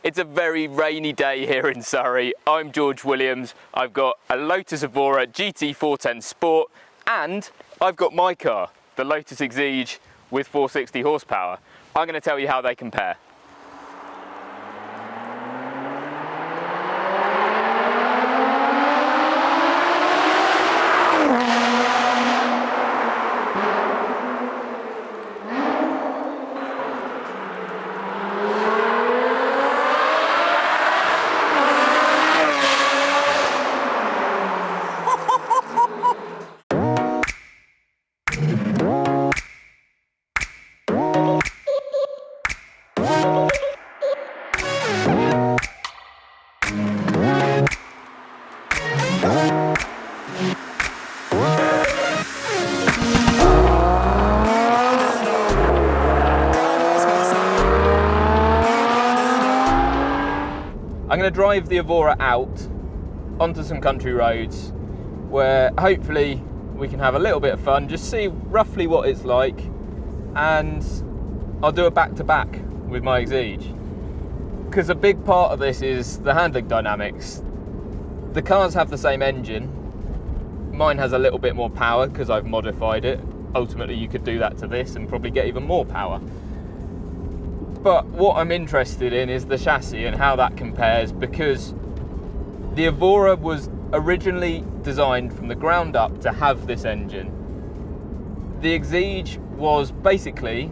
It's a very rainy day here in Surrey. I'm GFWilliams. I've got a Lotus Evora GT 410 Sport, and I've got my car, the Lotus Exige with 460 horsepower. I'm going to tell you how they compare. I'm going to drive the Evora out onto some country roads where hopefully we can have a little bit of fun, just see roughly what it's like, and I'll do a back-to-back with my Exige. Because a big part of this is the handling dynamics. The cars have the same engine. Mine has a little bit more power because I've modified it. Ultimately you could do that to this and probably get even more power. But what I'm interested in is the chassis and how that compares, because the Evora was originally designed from the ground up to have this engine. The Exige was basically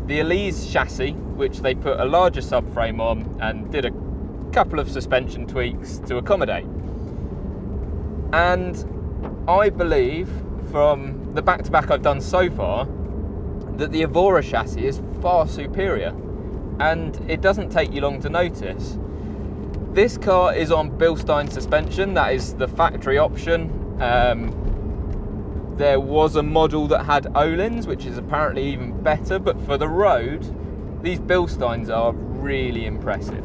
the Elise chassis, which they put a larger subframe on and did a couple of suspension tweaks to accommodate. And I believe from the back-to-back I've done so far that the Evora chassis is far superior, and it doesn't take you long to notice. This car is on Bilstein suspension, that is the factory option. There was a model that had Öhlins, which is apparently even better, but for the road, these Bilsteins are really impressive.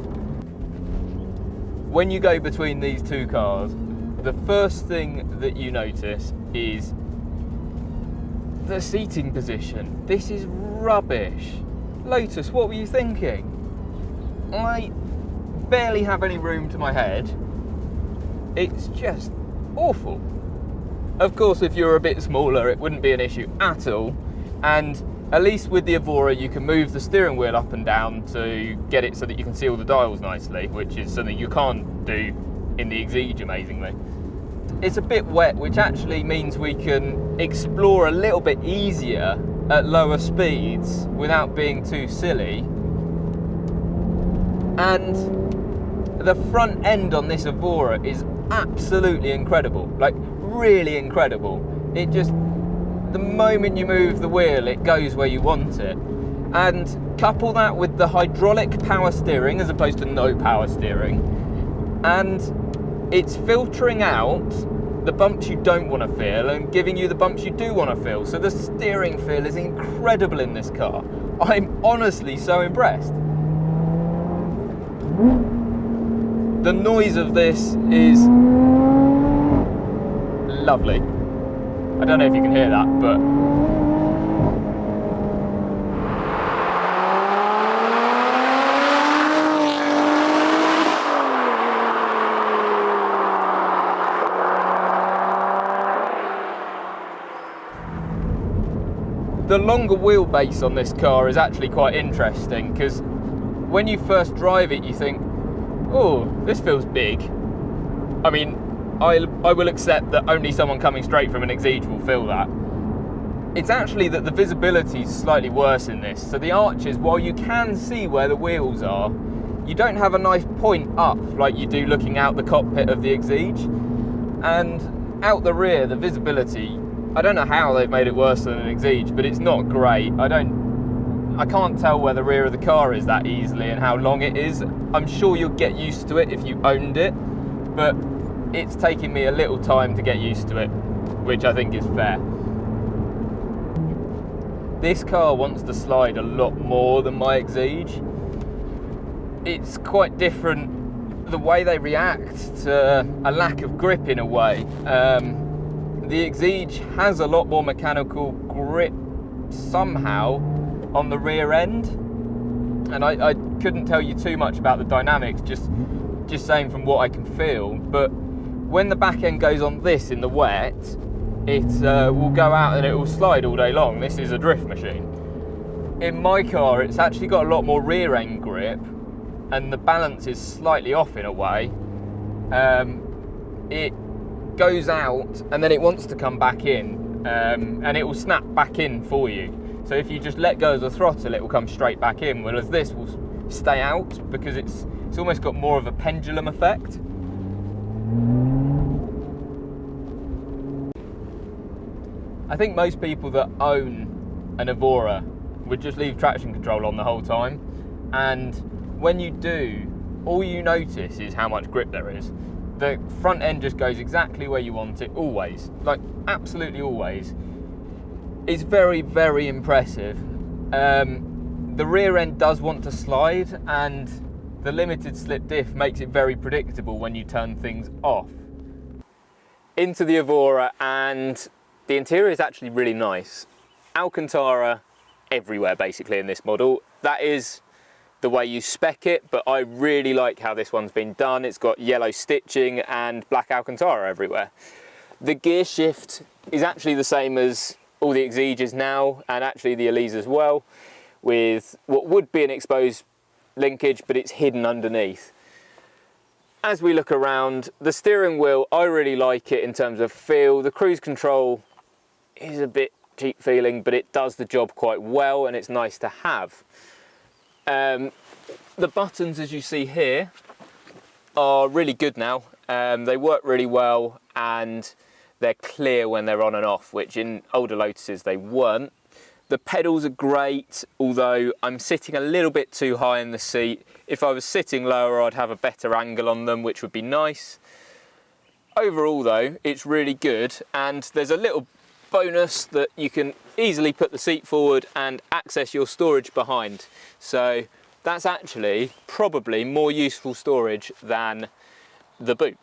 When you go between these two cars, the first thing that you notice is the seating position. This is rubbish. Lotus, what were you thinking? I barely have any room to my head. It's just awful. Of course, if you're a bit smaller, it wouldn't be an issue at all. And at least with the Evora, you can move the steering wheel up and down to get it so that you can see all the dials nicely, which is something you can't do in the Exige, amazingly. It's a bit wet, which actually means we can explore a little bit easier at lower speeds without being too silly. And the front end on this Evora is absolutely incredible, like really incredible. It just, the moment you move the wheel, it goes where you want it. And couple that with the hydraulic power steering as opposed to no power steering, and it's filtering out the bumps you don't want to feel and giving you the bumps you do want to feel. So the steering feel is incredible in this car. I'm honestly so impressed. The noise of this is lovely. I don't know if you can hear that, but the longer wheelbase on this car is actually quite interesting, because when you first drive it you think, oh, this feels big. I mean, I will accept that only someone coming straight from an Exige will feel that. It's actually that the visibility is slightly worse in this. So the arches, while you can see where the wheels are, you don't have a nice point up like you do looking out the cockpit of the Exige. And out the rear, the visibility, I don't know how they've made it worse than an Exige, but it's not great. I can't tell where the rear of the car is that easily and how long it is. I'm sure you'll get used to it if you owned it, but it's taking me a little time to get used to it, which I think is fair. This car wants to slide a lot more than my Exige. It's quite different, the way they react to a lack of grip in a way. The Exige has a lot more mechanical grip somehow on the rear end, and I couldn't tell you too much about the dynamics, just saying from what I can feel. But when the back end goes on this in the wet, it will go out and it will slide all day long. This is a drift machine. In my car, it's actually got a lot more rear end grip, and the balance is slightly off in a way. It goes out and then it wants to come back in, and it will snap back in for you. So if you just let go of the throttle, it will come straight back in, whereas this will stay out because it's almost got more of a pendulum effect. I think most people that own an Evora would just leave traction control on the whole time, and when you do, all you notice is how much grip there is. The front end just goes exactly where you want it, always, like absolutely always. It's very, very impressive. The rear end does want to slide, and the limited slip diff makes it very predictable when you turn things off. Into the Evora, and the interior is actually really nice. Alcantara everywhere basically in this model. That is the way you spec it, but I really like how this one's been done. It's got yellow stitching and black Alcantara everywhere. The gear shift is actually the same as all the Exiges now, and actually the Elise as well, with what would be an exposed linkage, but it's hidden underneath. As we look around, the steering wheel, I really like it in terms of feel. The cruise control is a bit cheap feeling, but it does the job quite well, and it's nice to have. The buttons, as you see here, are really good now. They work really well, and they're clear when they're on and off, which in older Lotuses they weren't. The pedals are great, although I'm sitting a little bit too high in the seat. If I was sitting lower, I'd have a better angle on them, which would be nice. Overall though, it's really good, and there's a little bonus that you can easily put the seat forward and access your storage behind. So that's actually probably more useful storage than the boot.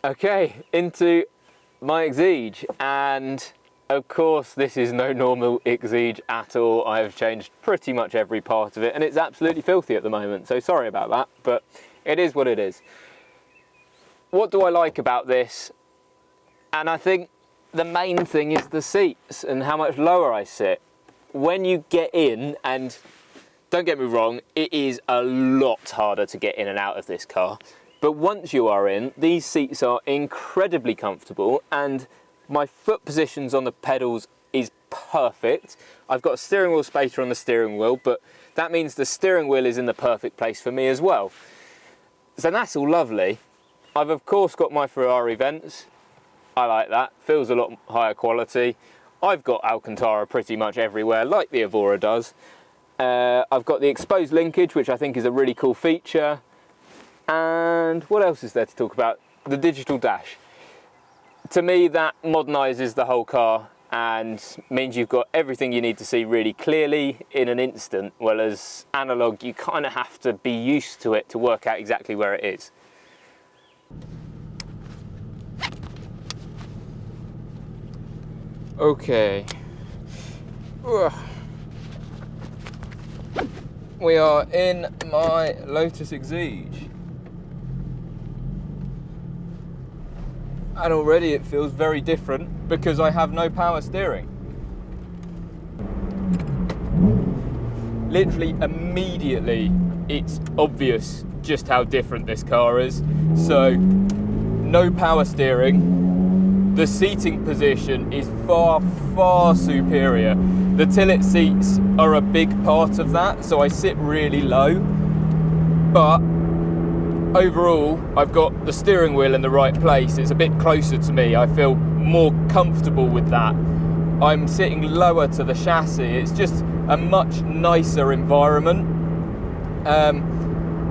Okay, into my Exige, and of course this is no normal Exige at all. I have changed pretty much every part of it, and it's absolutely filthy at the moment, so sorry about that, but it is what it is. What do I like about this? And I think the main thing is the seats and how much lower I sit. When you get in, and don't get me wrong, it is a lot harder to get in and out of this car. But once you are in, these seats are incredibly comfortable, and my foot positions on the pedals is perfect. I've got a steering wheel spacer on the steering wheel, but that means the steering wheel is in the perfect place for me as well. So that's all lovely. I've of course got my Ferrari vents. I like that, feels a lot higher quality. I've got Alcantara pretty much everywhere, like the Evora does. I've got the exposed linkage, which I think is a really cool feature. And what else is there to talk about? The digital dash. To me, that modernises the whole car and means you've got everything you need to see really clearly in an instant, whereas analog, you kind of have to be used to it to work out exactly where it is. Okay. We are in my Lotus Exige. And already it feels very different because I have no power steering. Literally immediately it's obvious just how different this car is. So no power steering. The seating position is far, far superior. The tilt seats are a big part of that, so I sit really low. But overall, I've got the steering wheel in the right place. It's a bit closer to me. I feel more comfortable with that. I'm sitting lower to the chassis. It's just a much nicer environment.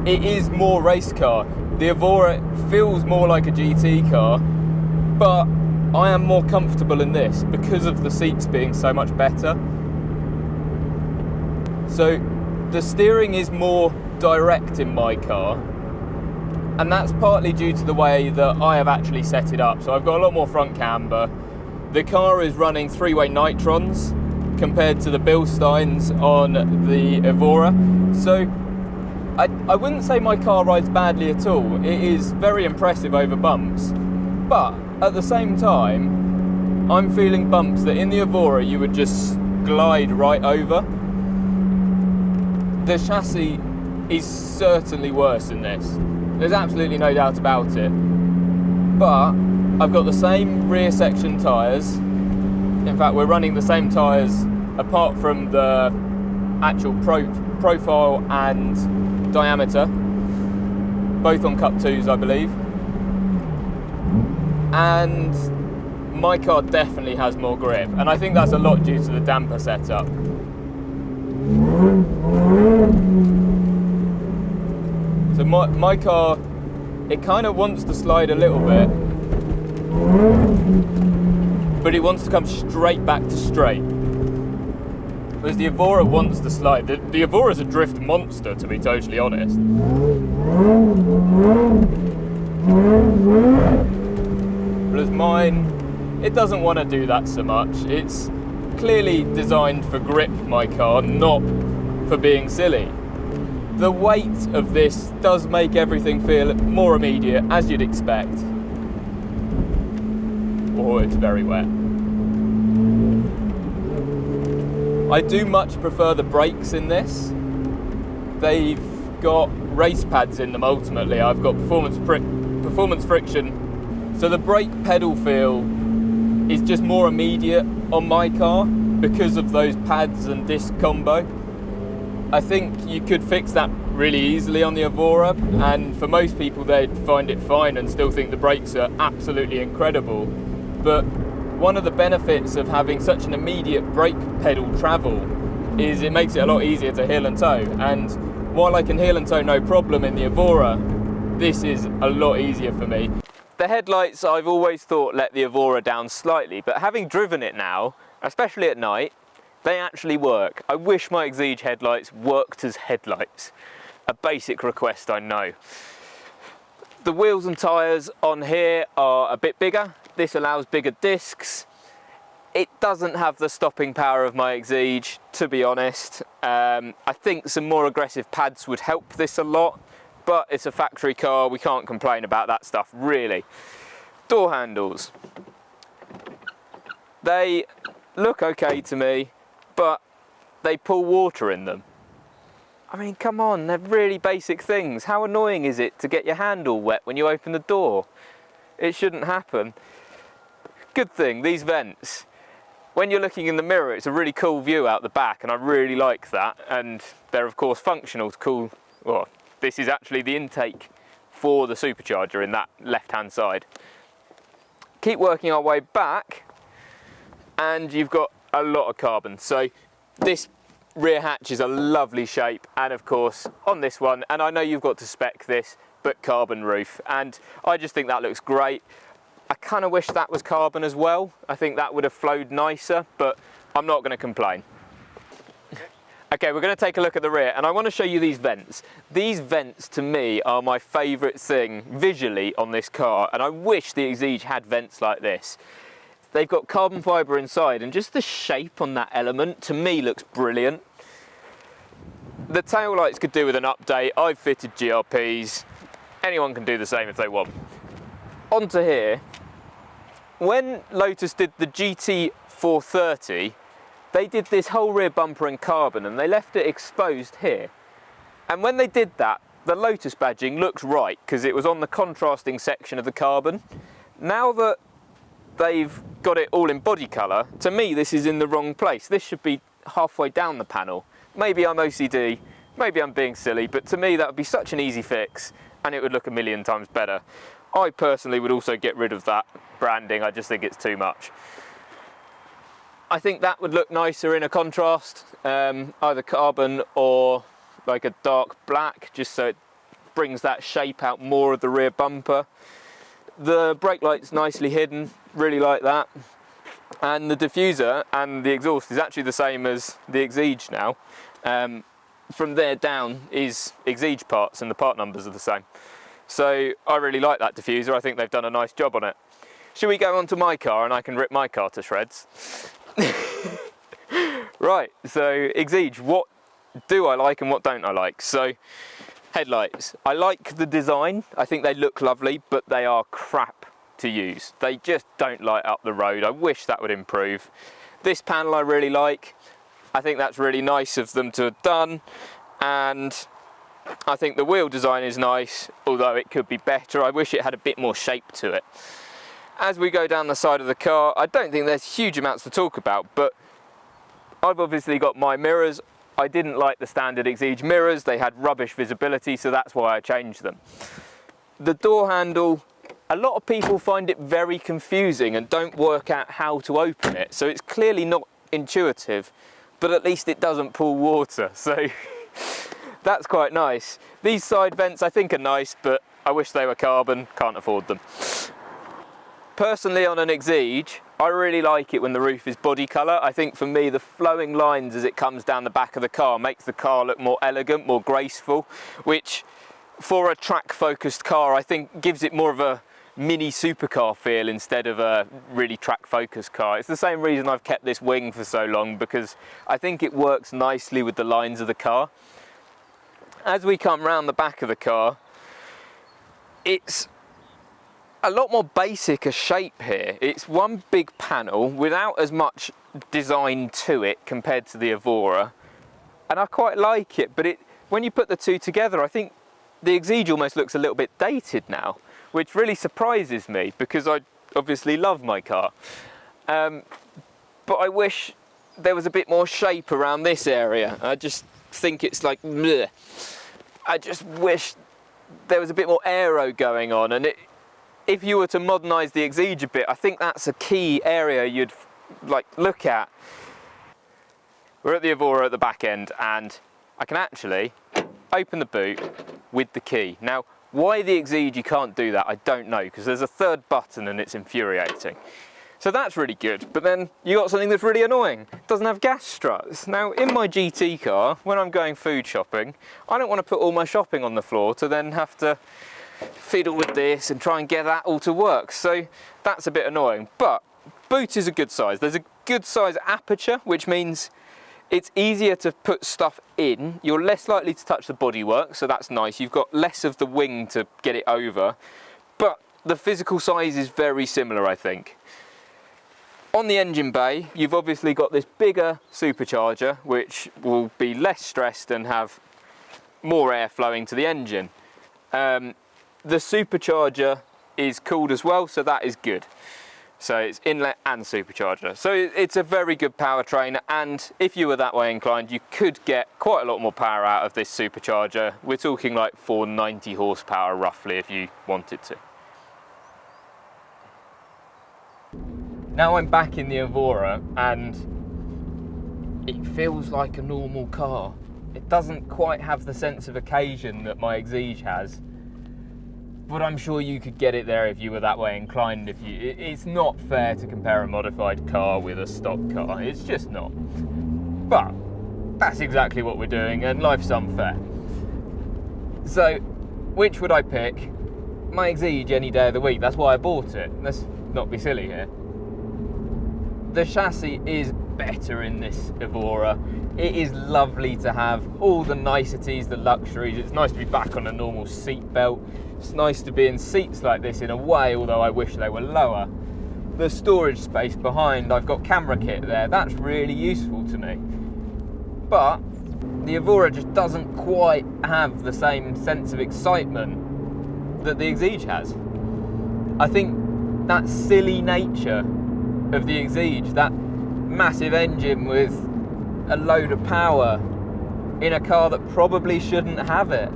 It is more race car. The Evora feels more like a GT car, but I am more comfortable in this because of the seats being so much better. So the steering is more direct in my car, and that's partly due to the way that I have actually set it up. So I've got a lot more front camber. The car is running 3-way nitrons compared to the Bilsteins on the Evora. So I wouldn't say my car rides badly at all. It is very impressive over bumps. But at the same time, I'm feeling bumps that in the Evora you would just glide right over. The chassis is certainly worse in this. There's absolutely no doubt about it. But I've got the same rear section tyres. In fact, we're running the same tyres apart from the actual profile and diameter, both on Cup 2s, I believe. And my car definitely has more grip, and I think that's a lot due to the damper setup. So my car, it kind of wants to slide a little bit, but it wants to come straight back to straight. Whereas the Evora wants to slide. The Evora's a drift monster, to be totally honest. Whereas mine, it doesn't want to do that so much. It's clearly designed for grip, my car, not for being silly. The weight of this does make everything feel more immediate, as you'd expect. Oh, it's very wet. I do much prefer the brakes in this. They've got race pads in them ultimately. I've got performance friction. So the brake pedal feel is just more immediate on my car because of those pads and disc combo. I think you could fix that really easily on the Evora, and for most people they'd find it fine and still think the brakes are absolutely incredible. But one of the benefits of having such an immediate brake pedal travel is it makes it a lot easier to heel and tow. And while I can heel and tow no problem in the Evora, this is a lot easier for me. The headlights, I've always thought, let the Evora down slightly, but having driven it now, especially at night, they actually work. I wish my Exige headlights worked as headlights. A basic request, I know. The wheels and tyres on here are a bit bigger. This allows bigger discs. It doesn't have the stopping power of my Exige, to be honest. I think some more aggressive pads would help this a lot, but it's a factory car, we can't complain about that stuff, really. Door handles. They look okay to me, but they pull water in them. I mean, come on, they're really basic things. How annoying is it to get your handle wet when you open the door? It shouldn't happen. Good thing, these vents. When you're looking in the mirror, it's a really cool view out the back, and I really like that. And they're of course functional to cool, well, this is actually the intake for the supercharger in that left-hand side. Keep working our way back, and you've got a lot of carbon. So this rear hatch is a lovely shape, and of course on this one, and I know you've got to spec this, but carbon roof, and I just think that looks great. I kind of wish that was carbon as well. I think that would have flowed nicer, but I'm not going to complain. Okay, we're going to take a look at the rear, and I want to show you these vents. These vents to me are my favourite thing visually on this car, and I wish the Exige had vents like this. They've got carbon fibre inside, and just the shape on that element to me looks brilliant. The taillights could do with an update. I've fitted GRPs. Anyone can do the same if they want. Onto here. When Lotus did the GT430, they did this whole rear bumper in carbon and they left it exposed here. And when they did that, the Lotus badging looks right because it was on the contrasting section of the carbon. Now that they've got it all in body colour, to me this is in the wrong place. This should be halfway down the panel. Maybe I'm OCD, maybe I'm being silly, but to me that would be such an easy fix and it would look a million times better. I personally would also get rid of that branding, I just think it's too much. I think that would look nicer in a contrast, either carbon or like a dark black, just so it brings that shape out more of the rear bumper. The brake light's nicely hidden, really like that. And the diffuser and the exhaust is actually the same as the Exige now. From there down is Exige parts, and the part numbers are the same. So I really like that diffuser. I think they've done a nice job on it. Should we go on to my car and I can rip my car to shreds? Right, so Exige, what do I like and what don't I like? So headlights, I like the design. I think they look lovely, but they are crap to use. They just don't light up the road. I wish that would improve. This panel I really like. I think that's really nice of them to have done, and I think the wheel design is nice, although it could be better. I wish it had a bit more shape to it. As we go down the side of the car, I don't think there's huge amounts to talk about, but I've obviously got my mirrors. I didn't like the standard Exige mirrors. They had rubbish visibility, so that's why I changed them. The door handle, a lot of people find it very confusing and don't work out how to open it, so it's clearly not intuitive, but at least it doesn't pull water, so that's quite nice. These side vents I think are nice, but I wish they were carbon, can't afford them. Personally, on an Exige, I really like it when the roof is body colour. I think for me the flowing lines as it comes down the back of the car makes the car look more elegant, more graceful, which for a track focused car I think gives it more of a mini supercar feel instead of a really track focused car. It's the same reason I've kept this wing for so long, because I think it works nicely with the lines of the car. As we come round the back of the car, it's a lot more basic a shape here. It's one big panel without as much design to it compared to the Evora, and I quite like it, but when you put the two together, I think the Exige almost looks a little bit dated now, which really surprises me because I obviously love my car. But I wish there was a bit more shape around this area. I just think it's like bleh. I just wish there was a bit more aero going on, and if you were to modernise the Exige a bit, I think that's a key area you'd look at. We're at the Evora at the back end, and I can actually open the boot with the key. Now, why the Exige you can't do that, I don't know, because there's a third button and it's infuriating. So that's really good, but then you got something that's really annoying. It doesn't have gas struts. Now, in my GT car, when I'm going food shopping, I don't want to put all my shopping on the floor to then have to fiddle with this and try and get that all to work. So that's a bit annoying, but boot is a good size. There's a good size aperture, which means it's easier to put stuff in. You're less likely to touch the bodywork, so that's nice. You've got less of the wing to get it over, but the physical size is very similar, I think. On the engine bay, you've obviously got this bigger supercharger, which will be less stressed and have more air flowing to the engine. The supercharger is cooled as well, so that is good. So it's inlet and supercharger. So it's a very good powertrain, and if you were that way inclined, you could get quite a lot more power out of this supercharger. We're talking like 490 horsepower roughly if you wanted to. Now I'm back in the Evora, and it feels like a normal car. It doesn't quite have the sense of occasion that my Exige has, but I'm sure you could get it there if you were that way inclined. It's not fair to compare a modified car with a stock car. It's just not. But that's exactly what we're doing, and life's unfair. So, which would I pick? My Exige any day of the week. That's why I bought it. Let's not be silly here. The chassis is better in this Evora. It is lovely to have all the niceties, the luxuries. It's nice to be back on a normal seat belt. It's nice to be in seats like this in a way, although I wish they were lower. The storage space behind, I've got camera kit there. That's really useful to me. But the Evora just doesn't quite have the same sense of excitement that the Exige has. I think that silly nature of the Exige, that massive engine with a load of power in a car that probably shouldn't have it.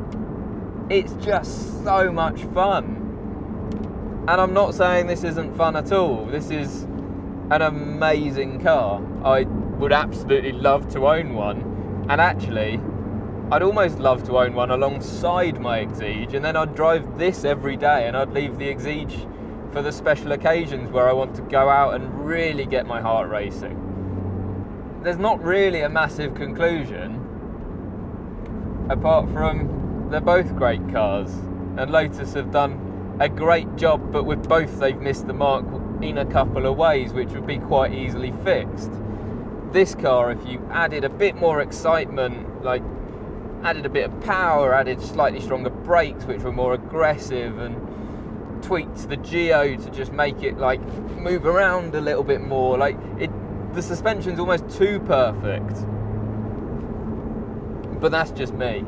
It's just so much fun. And I'm not saying this isn't fun at all. This is an amazing car. I would absolutely love to own one. And actually, I'd almost love to own one alongside my Exige, and then I'd drive this every day and I'd leave the Exige for the special occasions where I want to go out and really get my heart racing. There's not really a massive conclusion, apart from they're both great cars, and Lotus have done a great job, but with both they've missed the mark in a couple of ways, which would be quite easily fixed. This car, if you added a bit more excitement, like added a bit of power, added slightly stronger brakes which were more aggressive, and tweaked the geo to just make it like move around a little bit more, like the suspension's almost too perfect. But that's just me.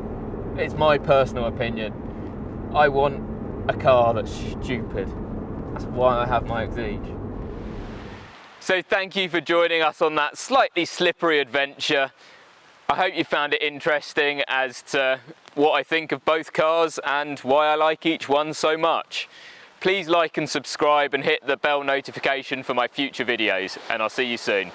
It's my personal opinion. I want a car that's stupid. That's why I have my Exige. So thank you for joining us on that slightly slippery adventure. I hope you found it interesting as to what I think of both cars and why I like each one so much. Please like and subscribe and hit the bell notification for my future videos, and I'll see you soon.